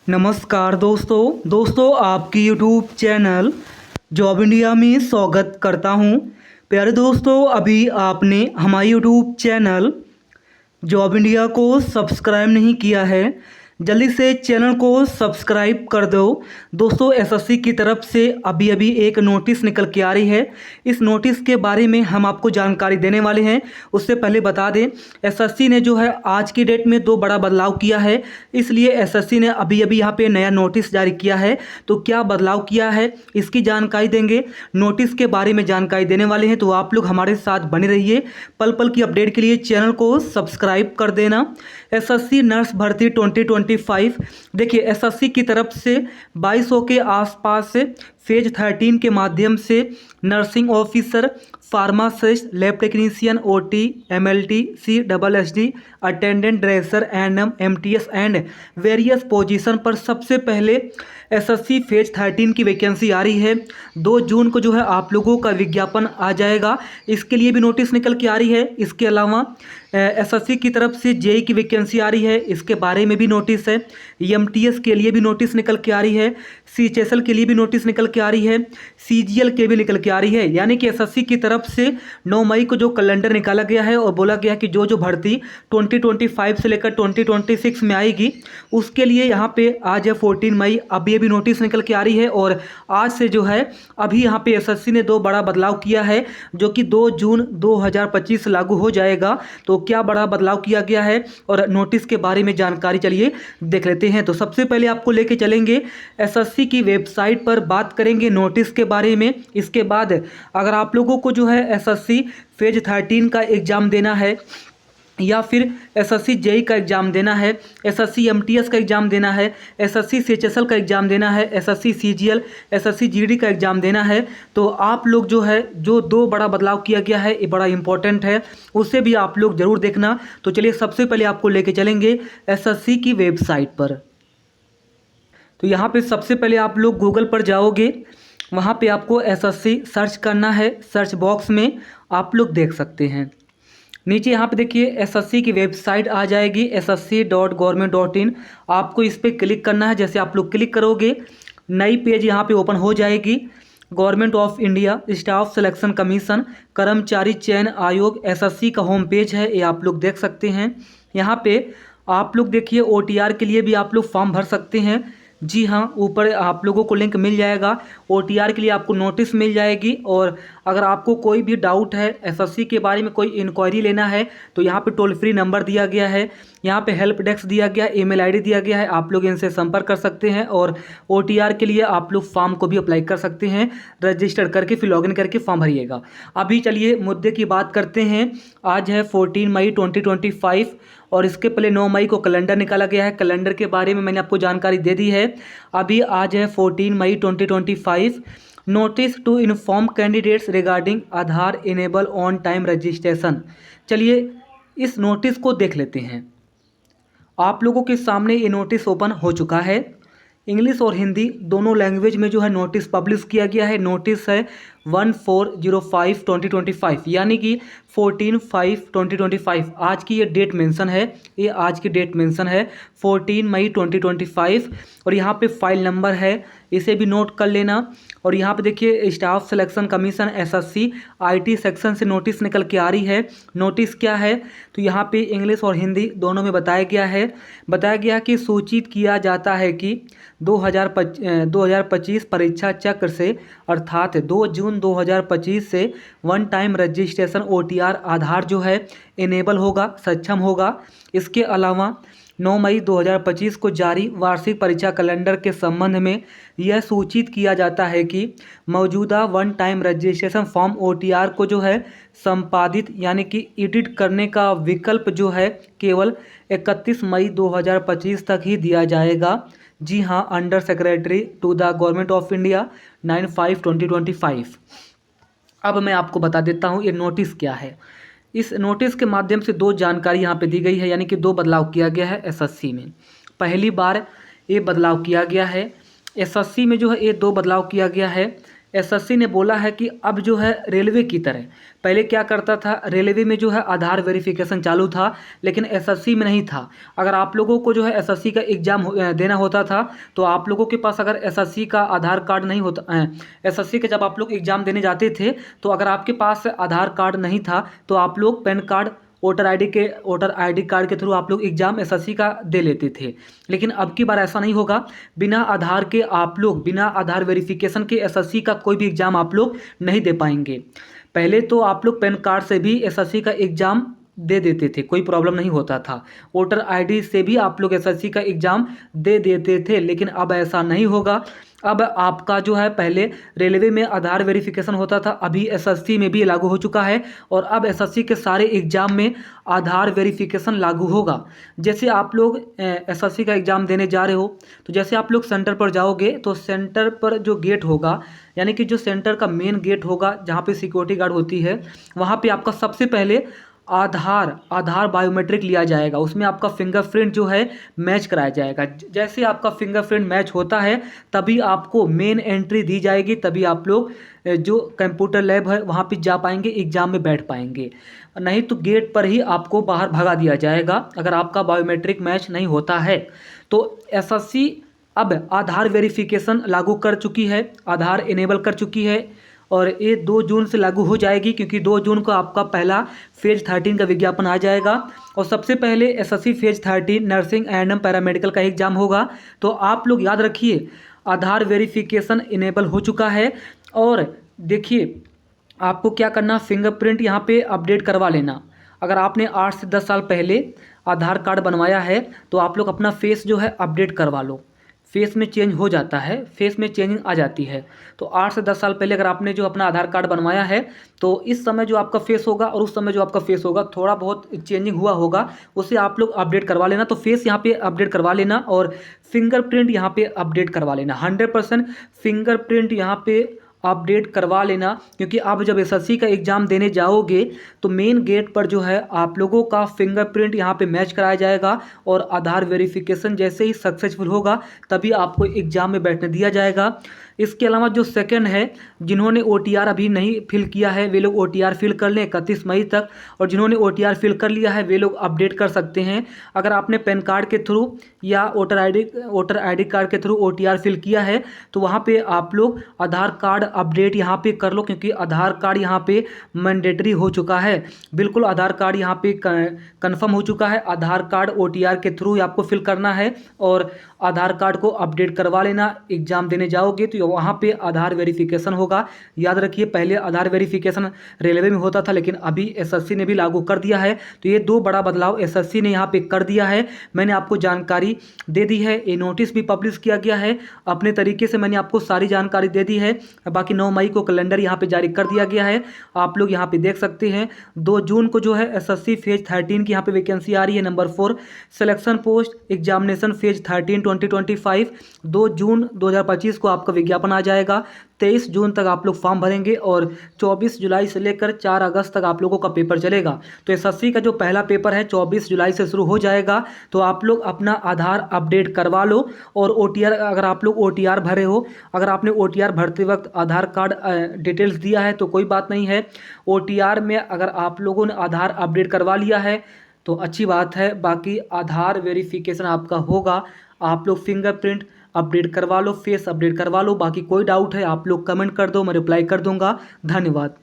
नमस्कार दोस्तों आपकी यूट्यूब चैनल जॉब इंडिया में स्वागत करता हूं। प्यारे दोस्तों, अभी आपने हमारे यूट्यूब चैनल जॉब इंडिया को सब्सक्राइब नहीं किया है, जल्दी से चैनल को सब्सक्राइब कर दो। दोस्तों, एसएससी की तरफ से अभी एक नोटिस निकल के आ रही है। इस नोटिस के बारे में हम आपको जानकारी देने वाले हैं। उससे पहले बता दें, एसएससी ने जो है आज की डेट में दो बड़ा बदलाव किया है, इसलिए एसएससी ने अभी यहाँ पे नया नोटिस जारी किया है। तो क्या बदलाव किया है इसकी जानकारी देंगे, नोटिस के बारे में जानकारी देने वाले हैं। तो आप लोग हमारे साथ बने रहिए, पल पल की अपडेट के लिए चैनल को सब्सक्राइब कर देना। एसएससी नर्स भर्ती 2025, देखिए एसएससी की तरफ से 2200 के आसपास से फेज 13 के माध्यम से nursing officer, pharmacist, lab technician, OT, MLT, CSD, attendant, dresser, NM, MTS and various position पर सबसे पहले एसएससी फेज 13 की वैकेंसी आ रही है। 2 जून को जो है आप लोगों का विज्ञापन आ जाएगा, इसके लिए भी नोटिस निकल के आ रही है। इसके अलावा एसएससी की तरफ से जेई की वैकेंसी आ रही है, इसके बारे में भी नोटिस है। एमटीएस के लिए भी नोटिस निकल के आ रही है, सीएचएसएल के लिए भी नोटिस निकल के आ रही है, सीजीएल के भी निकल के आ रही है। यानी कि एसएससी की तरफ से 9 मई को जो कैलेंडर निकाला गया है और बोला गया कि जो भर्ती 2025 से लेकर 2026 में आएगी उसके लिए यहाँ पे आज है 14 मई, अभी नोटिस निकल के आ रही है। और आज से जो है अभी यहाँ पे एसएससी ने 2 बड़ा बदलाव किया है, जो कि 2 जून 2025 लागू हो जाएगा। तो क्या बड़ा बदलाव किया गया है और नोटिस के बारे में जानकारी चलिए देख लेते हैं। तो सबसे पहले आपको लेके चलेंगे एसएससी की वेबसाइट पर, बात करेंगे नोटिस के बारे में। इसके बाद अगर आप लोगों को जो है एसएससी फेज 13 का एग्ज़ाम देना है या फिर एसएससी जेई का एग्ज़ाम देना है, एसएससी एमटीएस का एग्ज़ाम देना है, एसएससी सीएचएसएल का एग्ज़ाम देना है, एसएससी सीजीएल, एसएससी जीडी का एग्ज़ाम देना है, तो आप लोग जो है जो 2 बड़ा बदलाव किया गया है ये बड़ा इंपॉर्टेंट है, उससे भी आप लोग ज़रूर देखना। तो चलिए सबसे पहले आपको लेके चलेंगे एसएससी की वेबसाइट पर। तो यहाँ पे सबसे पहले आप लोग गूगल पर जाओगे, वहाँ पे आपको एसएससी सर्च करना है। सर्च बॉक्स में आप लोग देख सकते हैं, नीचे यहाँ पे देखिए एसएससी की वेबसाइट आ जाएगी ssc.government.in। आपको इस पर क्लिक करना है। जैसे आप लोग क्लिक करोगे नई पेज यहाँ पे ओपन हो जाएगी। Government of India staff selection commission कर्मचारी चयन आयोग एसएससी का होम पेज है, ये आप लोग देख सकते हैं। यहाँ पे आप लोग देखिए ओटीआर के लिए भी आप लोग फॉर्म भर सकते हैं। जी हाँ, ऊपर आप लोगों को लिंक मिल जाएगा, ओटीआर के लिए आपको नोटिस मिल जाएगी। और अगर आपको कोई भी डाउट है एसएससी के बारे में, कोई इंक्वायरी लेना है, तो यहाँ पे टोल फ्री नंबर दिया गया है, यहाँ पे हेल्प डेस्क दिया गया है, ईमेल आईडी दिया गया है, आप लोग इनसे संपर्क कर सकते हैं। और ओटीआर के लिए आप लोग फॉर्म को भी अप्लाई कर सकते हैं, रजिस्टर करके फिर लॉगिन करके फॉर्म भरिएगा। अभी चलिए मुद्दे की बात करते हैं। आज है 14 मई 2025 और इसके पहले 9 मई को कैलेंडर निकाला गया है। कैलेंडर के बारे में मैंने आपको जानकारी दे दी है। अभी आज है 14 मई 2025। Notice to inform candidates regarding Aadhaar enable on time registration. चलिए इस नोटिस को देख लेते हैं। आप लोगों के सामने ये नोटिस ओपन हो चुका है। इंग्लिश और हिंदी दोनों लैंग्वेज में जो है नोटिस पब्लिश किया गया है। नोटिस है 1405/2025 यानी कि 14/5/2025। आज की ये डेट मेंशन है, ये आज की डेट मेंशन है 14 मई 2025। और यहाँ पे फाइल नंबर है, इसे भी नोट कर लेना। और यहाँ पे देखिए staff selection commission SSC IT section से नोटिस निकल के आ रही है। नोटिस क्या है तो यहाँ पे इंग्लिश और हिंदी दोनों में बताया गया कि सूचित किया जाता है कि 2025 परीक्षा चक्र से अर्थात 2 जून 2025 से वन टाइम रजिस्ट्रेशन ओटीआर आधार जो है इनेबल होगा, सक्षम होगा। इसके अलावा 9 मई 2025 को जारी वार्षिक परीक्षा कैलेंडर के संबंध में यह सूचित किया जाता है कि मौजूदा one time registration form OTR को जो है संपादित यानी कि एडिट करने का विकल्प जो है केवल 31 मई 2025 तक ही दिया जाएगा। जी हाँ, under secretary to the government of India 9/5/2025। अब मैं आपको बता देता हूँ ये नोटिस क्या है। इस नोटिस के माध्यम से 2 जानकारी यहाँ पे दी गई है, यानी कि 2 बदलाव किया गया है एसएससी में। पहली बार ये बदलाव किया गया है एसएससी में जो है, ये 2 बदलाव किया गया है एसएससी ने बोला है कि अब जो है रेलवे की तरह, पहले क्या करता था, रेलवे में जो है आधार वेरिफिकेशन चालू था लेकिन एसएससी में नहीं था। अगर आप लोगों को जो है एसएससी का एग्ज़ाम देना होता था तो आप लोगों के पास अगर एसएससी का आधार कार्ड नहीं होता, एसएससी का जब आप लोग एग्ज़ाम देने जाते थे तो अगर आपके पास आधार कार्ड नहीं था तो आप लोग pan card, voter ID card के थ्रू आप लोग एग्ज़ाम एसएससी का दे लेते थे। लेकिन अब की बार ऐसा नहीं होगा। बिना आधार के आप लोग, बिना आधार वेरिफिकेशन के एसएससी का कोई भी एग्ज़ाम आप लोग नहीं दे पाएंगे। पहले तो आप लोग पैन कार्ड से भी एसएससी का एग्ज़ाम दे देते थे, कोई प्रॉब्लम नहीं होता था। वोटर आईडी से भी आप लोग एसएससी का एग्ज़ाम दे देते थे, लेकिन अब ऐसा नहीं होगा। अब आपका जो है, पहले रेलवे में आधार वेरिफिकेशन होता था, अभी एसएससी में भी लागू हो चुका है और अब एसएससी के सारे एग्ज़ाम में आधार वेरिफिकेशन लागू होगा। जैसे आप लोग एसएससी का एग्ज़ाम देने जा रहे हो तो जैसे आप लोग सेंटर पर जाओगे तो सेंटर पर जो गेट होगा, यानी कि जो सेंटर का मेन गेट होगा जहाँ पे सिक्योरिटी गार्ड होती है, वहाँ पे आपका सबसे पहले आधार बायोमेट्रिक लिया जाएगा। उसमें आपका फिंगरप्रिंट जो है मैच कराया जाएगा। जैसे आपका फिंगरप्रिंट मैच होता है तभी आपको मेन एंट्री दी जाएगी, तभी आप लोग जो कंप्यूटर लैब है वहाँ पे जा पाएंगे, एग्ज़ाम में बैठ पाएंगे। नहीं तो गेट पर ही आपको बाहर भगा दिया जाएगा अगर आपका बायोमेट्रिक मैच नहीं होता है। तो एसएससी अब आधार वेरिफिकेशन लागू कर चुकी है, आधार इनेबल कर चुकी है और ये 2 जून से लागू हो जाएगी, क्योंकि 2 जून को आपका पहला फेज 13 का विज्ञापन आ जाएगा। और सबसे पहले SSC phase 13 nursing and paramedical का एग्ज़ाम होगा। तो आप लोग याद रखिए, आधार वेरिफिकेशन इनेबल हो चुका है। और देखिए आपको क्या करना, फिंगरप्रिंट यहाँ पे अपडेट करवा लेना। अगर आपने 8 से 10 साल पहले आधार कार्ड बनवाया है तो आप लोग अपना फेस जो है अपडेट करवा लो। फेस में चेंज हो जाता है, फेस में चेंजिंग आ जाती है। तो 8 से 10 साल पहले अगर आपने जो अपना आधार कार्ड बनवाया है तो इस समय जो आपका फेस होगा और उस समय जो आपका फेस होगा थोड़ा बहुत चेंजिंग हुआ होगा, उसे आप लोग अपडेट करवा लेना। तो फेस यहाँ पे अपडेट करवा लेना और फिंगरप्रिंट यहाँ पे अपडेट करवा लेना। 100% फिंगरप्रिंट यहाँ पे अपडेट करवा लेना, क्योंकि आप जब एसएससी का एग्ज़ाम देने जाओगे तो मेन गेट पर जो है आप लोगों का फिंगरप्रिंट यहाँ पे मैच कराया जाएगा और आधार वेरिफिकेशन जैसे ही सक्सेसफुल होगा तभी आपको एग्ज़ाम में बैठने दिया जाएगा। इसके अलावा जो सेकंड है, जिन्होंने ओटीआर अभी नहीं फिल किया है वे लोग ओटीआर फिल कर लें 31 मई तक, और जिन्होंने ओटीआर फिल कर लिया है वे लोग अपडेट कर सकते हैं। अगर आपने पैन कार्ड के थ्रू या वोटर आईडी कार्ड के थ्रू ओटीआर फिल किया है तो वहाँ पे आप लोग आधार कार्ड अपडेट यहाँ पे कर लो, क्योंकि आधार कार्ड यहाँ पे मैंडेटरी हो चुका है। बिल्कुल आधार कार्ड यहाँ पे कन्फर्म हो चुका है। आधार कार्ड ओटीआर के थ्रू आपको फिल करना है और आधार कार्ड को अपडेट करवा लेना। एग्ज़ाम देने जाओगे तो वहाँ पे आधार वेरिफिकेशन होगा। याद रखिए, पहले आधार वेरिफिकेशन रेलवे में होता था लेकिन अभी एसएससी ने भी लागू कर दिया है। तो ये 2 बड़ा बदलाव एसएससी ने यहाँ पे कर दिया है। मैंने आपको जानकारी दे दी है, ये नोटिस भी पब्लिश किया गया है। अपने तरीके से मैंने आपको सारी जानकारी दे दी है। बाकी 9 मई को कैलेंडर यहाँ पे जारी कर दिया गया है, आप लोग यहाँ पे देख सकते हैं। 2 जून को जो है एसएससी फेज 13 की यहाँ पे वैकेंसी आ रही है, number 4 selection post examination phase 13 2025। 2 जून 2025 को आपका विज्ञापन आ जाएगा। 23 जून तक आप लोग फॉर्म भरेंगे और 24 जुलाई से लेकर 4 अगस्त तक आप लोगों का पेपर चलेगा। तो एसएससी का जो पहला पेपर है 24 जुलाई से शुरू हो जाएगा। तो आप लोग अपना आधार अपडेट करवा लो। और ओटीआर, अगर आप लोग ओटीआर भरे हो, अगर आपने ओटीआर भरते वक्त आधार कार्ड डिटेल्स दिया है तो कोई बात नहीं है। ओटीआर में अगर आप लोगों ने आधार अपडेट करवा लिया है तो अच्छी बात है। बाकी आधार वेरिफिकेशन आपका होगा, आप लोग फिंगरप्रिंट अपडेट करवा लो, फेस अपडेट करवा लो। बाकी कोई डाउट है आप लोग कमेंट कर दो, मैं रिप्लाई कर दूंगा। धन्यवाद।